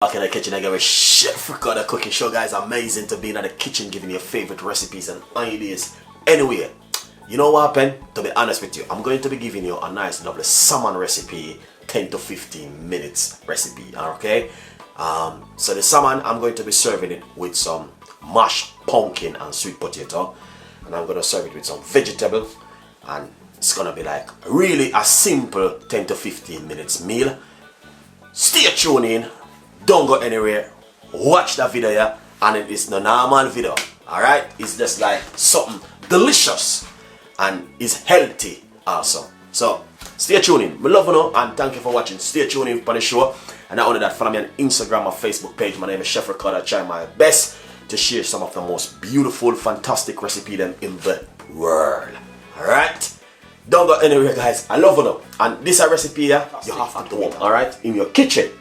Back in the kitchen again with Chef Ricardo cooking show, guys. Amazing to be in the kitchen giving you your favorite recipes and ideas. Anyway, you know what happened? To be honest with you, I'm going to be giving you a nice lovely salmon recipe, 10 to 15 minutes recipe, okay? So the salmon, I'm going to be serving it with some mashed pumpkin and sweet potato, and I'm going to serve it with some vegetable, and it's going to be like really a simple 10 to 15 minutes meal. Stay tuned in. Don't go anywhere. Watch that video here, and it is no normal video. Alright? It's just like something delicious and is healthy also. So stay tuned in. We love you know, and thank you for watching. Stay tuned in for the show. And not only that, follow me on Instagram or Facebook page. My name is Chef Ricardo. I try my best to share some of the most beautiful, fantastic recipe them in the world. Alright? Don't go anywhere, guys. I love you know. And this a recipe here you have at home, alright? In your kitchen.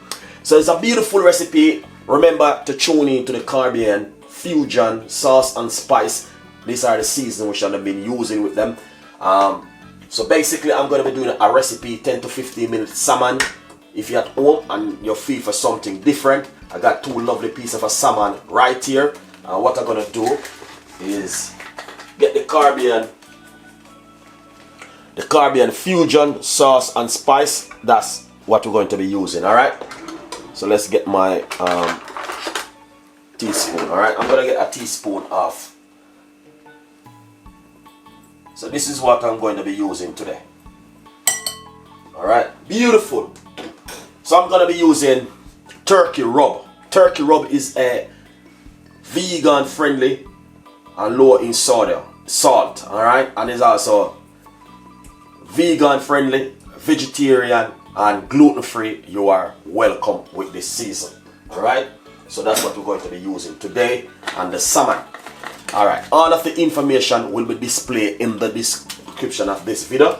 So it's a beautiful recipe. Remember to tune in to the Caribbean Fusion sauce and spice. These are the seasons which I've been using with them. So basically I'm going to be doing a recipe 10 to 15 minutes salmon. If you're at home and you feel for something different, I got two lovely pieces of salmon right here. And what I'm going to do is get the Caribbean Fusion sauce and spice. That's what we're going to be using, alright? So let's get my teaspoon, alright? I'm going to get a teaspoon of. So this is what I'm going to be using today. Alright, beautiful. So I'm going to be using turkey rub. Turkey rub is a vegan friendly and low in salt, alright? And it's also vegan friendly, vegetarian and gluten free. You are welcome with this season. Alright, so that's what we're going to be using today. And the salmon. Alright, all of the information will be displayed in the description of this video.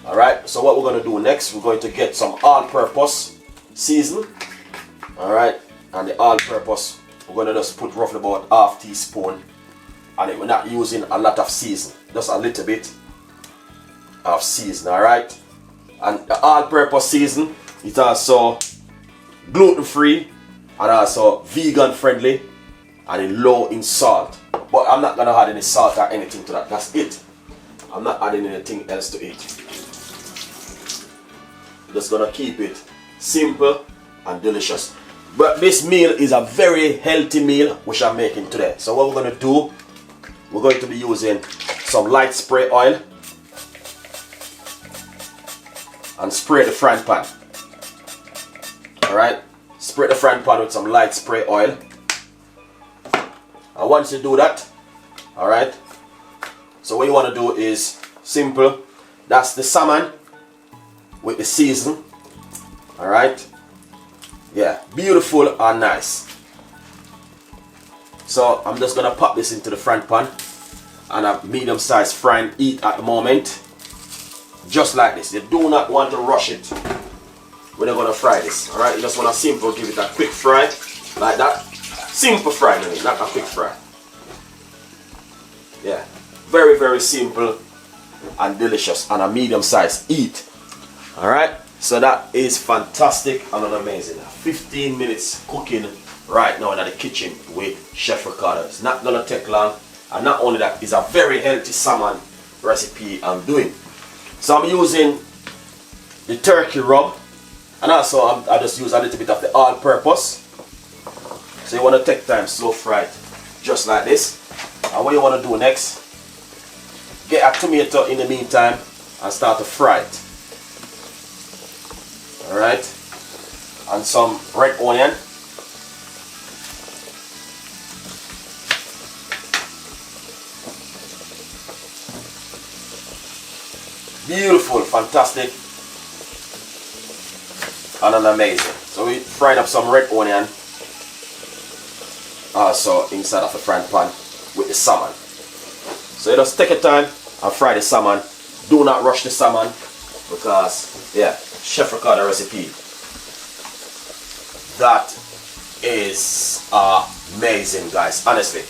Alright, so what we're going to do next, we're going to get some all-purpose season. Alright, and the all-purpose we're going to just put roughly about half teaspoon, and we're not using a lot of season, just a little bit of season. Alright, and the all-purpose season is also gluten-free and also vegan friendly and low in salt. But I'm not gonna add any salt or anything to that. That's it. I'm not adding anything else to it. Just gonna keep it simple and delicious. But this meal is a very healthy meal which I'm making today. So what we're gonna do, we're going to be using some light spray oil and spray the frying pan. Alright, spray the frying pan with some light spray oil. And once you do that, alright, so what you want to do is simple. That's the salmon with the season. Alright, yeah, beautiful and nice. So I'm just gonna pop this into the frying pan, and a medium sized frying heat at the moment. Just like this. You do not want to rush it when you're gonna fry this. Alright, you just wanna simple give it a quick fry like that. Simple fry, not a quick fry. Yeah, very, very simple and delicious, and a medium sized heat. Alright, so that is fantastic and amazing. 15 minutes cooking right now in the kitchen with Chef Ricardo. It's not gonna take long, and not only that, it's a very healthy salmon recipe I'm doing. So I'm using the turkey rub, and also I just use a little bit of the all-purpose. So you want to take time, slow fry it, just like this. And what you want to do next, get a tomato in the meantime and start to fry it. Alright, and some red onion. Beautiful, fantastic, and amazing. So we fried up some red onion also inside of the frying pan with the salmon. So you just take your time and fry the salmon. Do not rush the salmon, because yeah, Chef Ricardo recipe, that is amazing, guys. Honestly,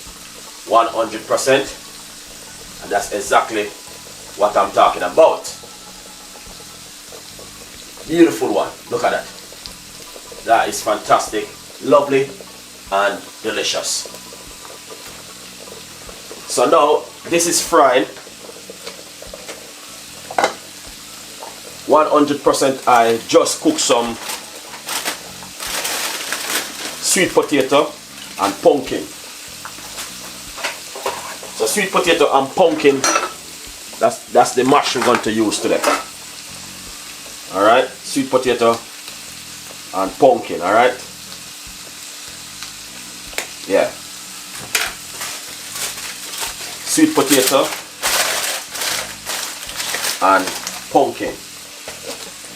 100%, and that's exactly what I'm talking about. Beautiful one. Look at that. That is fantastic. lovely and delicious. So now this is fried 100%. I just cooked some sweet potato and pumpkin. So sweet potato and pumpkin, that's the mash we're going to use today. Alright, sweet potato and pumpkin, alright? Yeah. Sweet potato and pumpkin.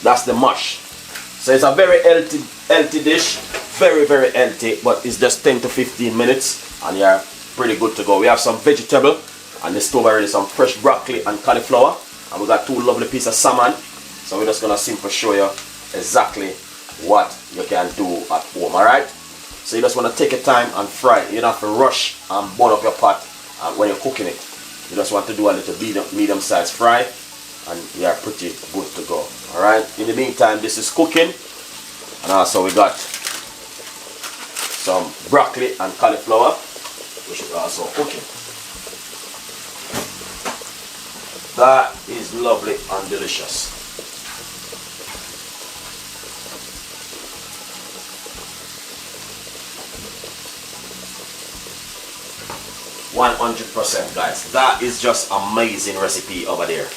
That's the mash. So it's a very healthy dish. Very healthy, but it's just 10 to 15 minutes and you're pretty good to go. We have some vegetable and the stove already, some fresh broccoli and cauliflower, and we got 2 lovely pieces of salmon. So we're just gonna simply show you exactly what you can do at home. Alright, so you just want to take your time and fry it. You don't have to rush and burn up your pot when you're cooking it. You just want to do a little medium size fry and you're pretty good to go. Alright, in the meantime, this is cooking, and also we got some broccoli and cauliflower, which is also cooking. That is lovely and delicious. %, guys. That is just amazing recipe over there.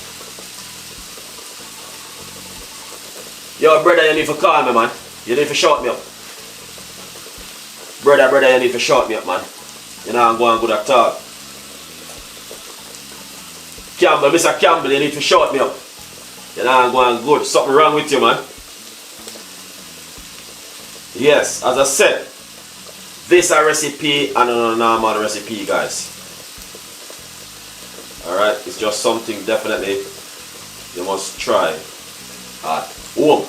Yo, brother, you need to call me, man. You need to shout me up. Brother, you need to shout me up, man. You know I'm going good at all. Campbell, Mr. Campbell, you need to shout me up. You know I'm going good. Something wrong with you, man. Yes, as I said, this is a recipe and a normal recipe, guys. Alright, it's just something definitely you must try at home.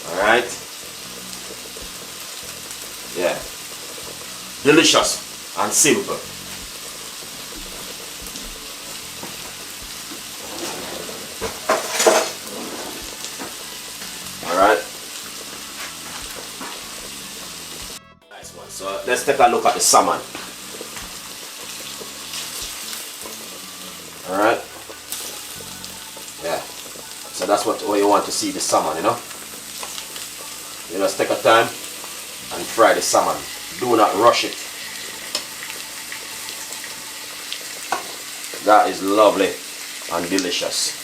Alright? Yeah. Delicious and simple. Alright. Nice one. So let's take a look at the salmon. Alright. Yeah. So that's what you want to see, the salmon, you know. You just take a time and fry the salmon. Do not rush it. That is lovely and delicious.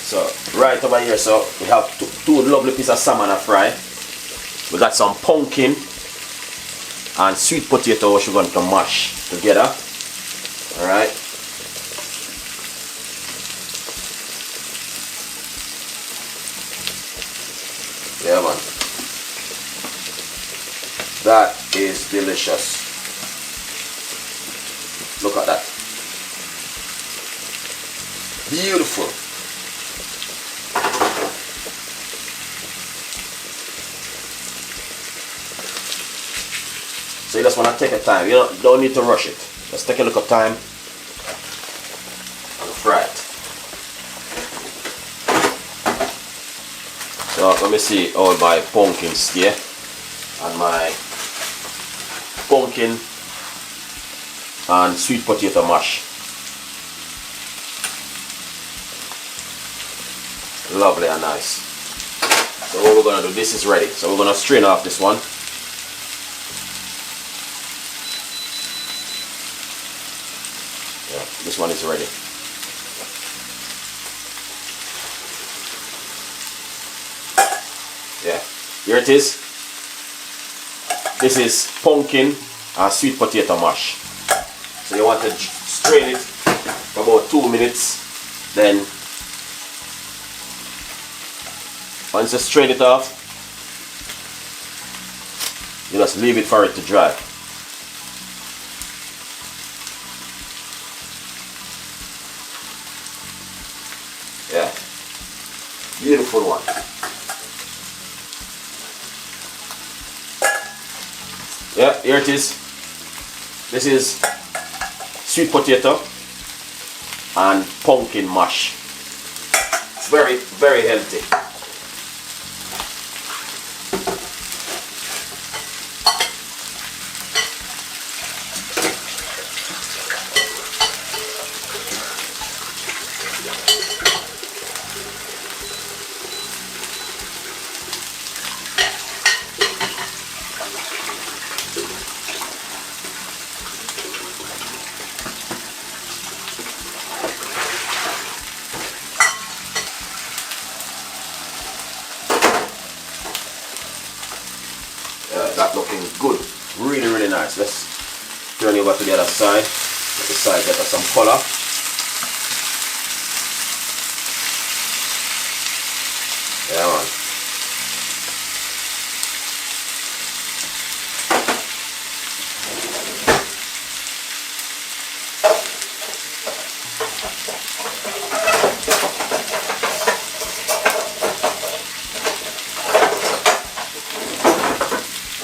So right over here, so we have two lovely pieces of salmon to fry. We got some pumpkin and sweet potato which we're going to mash together. Alright. Yeah, man. That is delicious. Look at that. Beautiful. So you just want to take your time. You don't need to rush it. Just take a look at time and fry it. So let me see all my pumpkins here and my pumpkin and sweet potato mash. Lovely and nice. So what we're going to do, this is ready. So we're going to strain off this one. This one is ready. Yeah, here it is. This is pumpkin and sweet potato mash. So you want to strain it for about 2 minutes. Then once you strain it off, you just leave it for it to dry. Yeah, beautiful one. Yeah, here it is. This is sweet potato and pumpkin mash. It's very, very healthy. That looking good, really, really nice. Let's turn it over to the other side. Let the side get us some color. Yeah, man.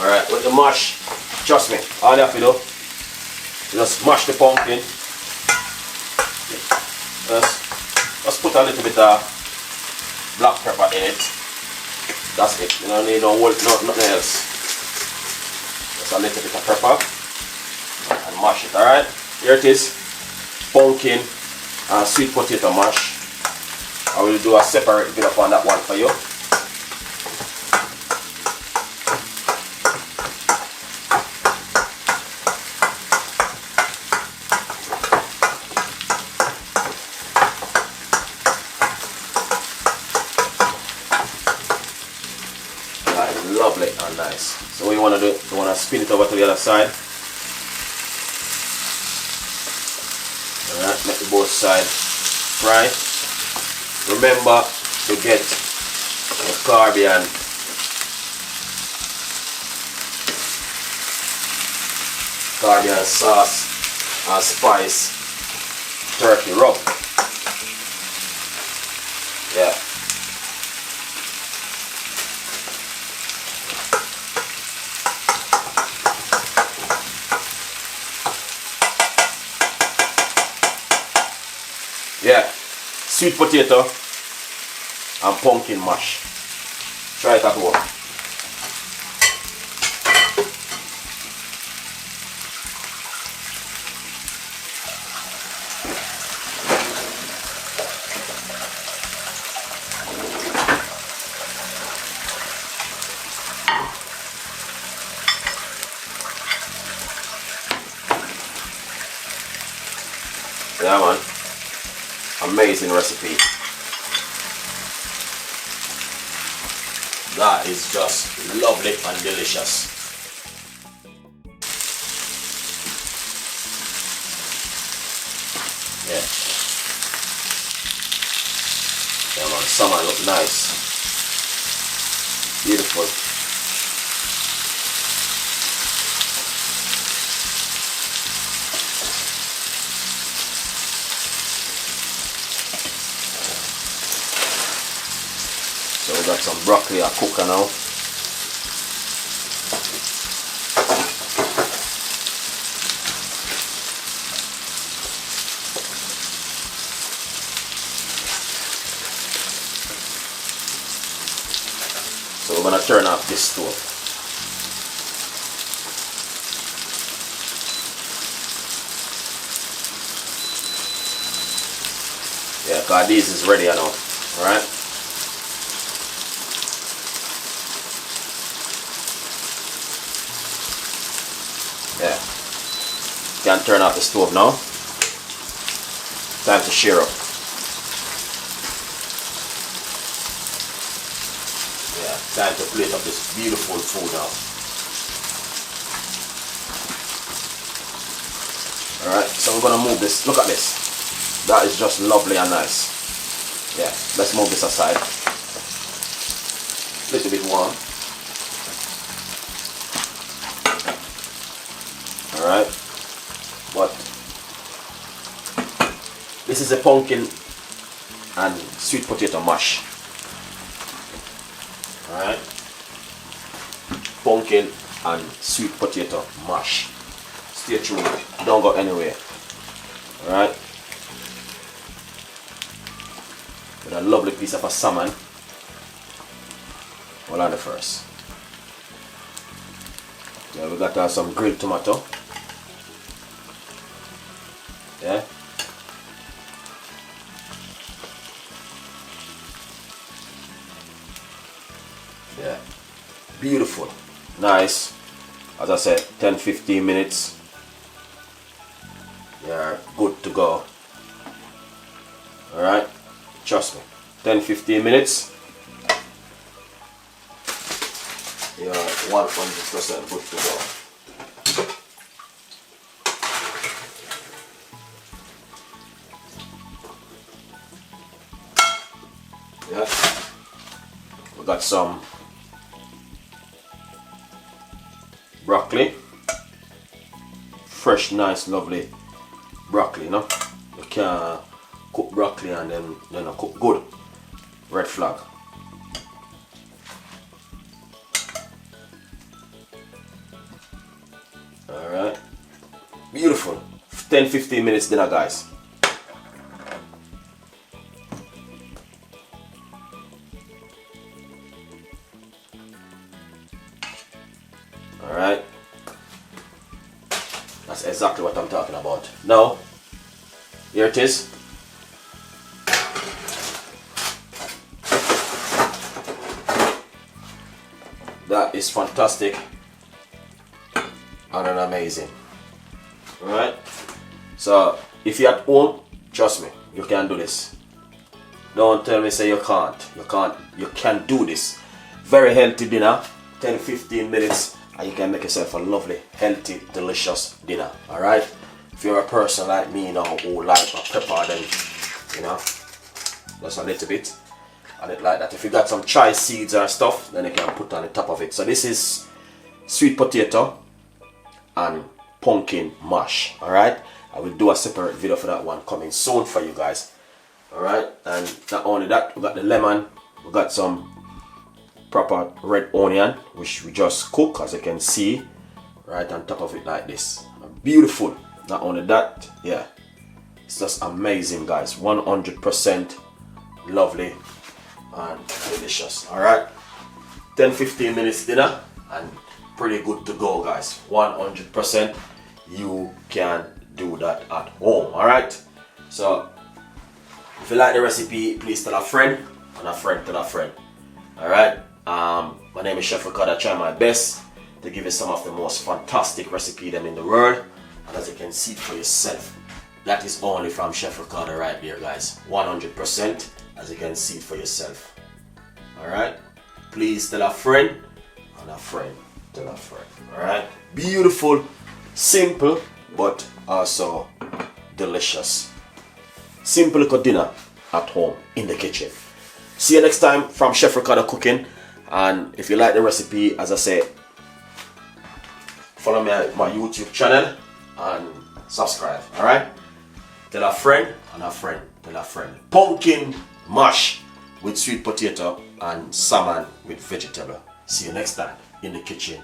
Alright, with the mash, trust me, all you have to do, just mash the pumpkin. Just put a little bit of black pepper in it. That's it. You don't need nothing else. Just a little bit of pepper and mash it. Alright, here it is. Pumpkin and sweet potato mash. I will do a separate video on that one for you. Lovely and nice. So what you want to do, you want to spin it over to the other side. Alright, make the both sides fry. Remember to get the Caribbean sauce and spice turkey rub. Yeah. Yeah, sweet potato and pumpkin mash. Try it at home. Yeah, man. Amazing recipe. That is just lovely and delicious. Yeah. Yeah, man, salmon look nice. Beautiful. So we got some broccoli are cooking now. So we're gonna turn off this stove. Yeah, cause this is ready now. Alright? Yeah. Can turn off the stove now. Time to share up. Yeah, time to plate up this beautiful food now. Alright, so we're gonna move this. Look at this. That is just lovely and nice. Yeah, let's move this aside. A little bit warm. Alright, but this is a pumpkin and sweet potato mash. Alright, pumpkin and sweet potato mash. Stay tuned, don't go anywhere. Alright. With a lovely piece of a salmon. Hold on the first. Yeah, we got some grilled tomato. Yeah. Yeah. Beautiful. Nice. As I said, 10-15 minutes. You're good to go. Alright. Trust me. 10-15 minutes. You're 100% good to go. Yeah. We got some broccoli. Fresh, nice, lovely broccoli, you know. You can't cook broccoli and then cook good. Red flag. Alright. Beautiful. 10-15 minutes dinner, guys. Alright. That's exactly what I'm talking about. Now, here it is. That is fantastic and amazing. Alright. So if you're at home, trust me, you can do this. Don't tell me say you can't. You can do this. Very healthy dinner. 10-15 minutes and you can make yourself a lovely, healthy, delicious dinner. Alright? If you're a person like me, you know, who like a pepper, then you know, just a little bit. And it like that. If you got some chai seeds or stuff, then you can put on the top of it. So this is sweet potato and pumpkin mash. Alright? I will do a separate video for that one coming soon for you guys. Alright? And not only that, we got the lemon, we got some proper red onion, which we just cook, as you can see, right on top of it like this. Beautiful. Not only that, yeah, it's just amazing, guys. 100% lovely and delicious. Alright, 10-15 minutes dinner and pretty good to go, guys. 100% you can do that at home. Alright, so if you like the recipe, please tell a friend and a friend tell a friend. Alright, my name is Chef Ricardo. I try my best to give you some of the most fantastic recipe them in the world, and as you can see for yourself, that is only from Chef Ricardo right there, guys. 100%, as you can see for yourself. Alright, please tell a friend and a friend tell a friend. Alright, beautiful, simple, but also delicious. Simple little dinner at home in the kitchen. See you next time from Chef Ricardo Cooking. And if you like the recipe, as I say, follow me on my YouTube channel and subscribe. Alright? Tell a friend and a friend tell a friend. Pumpkin mash with sweet potato and salmon with vegetable. See you next time in the kitchen.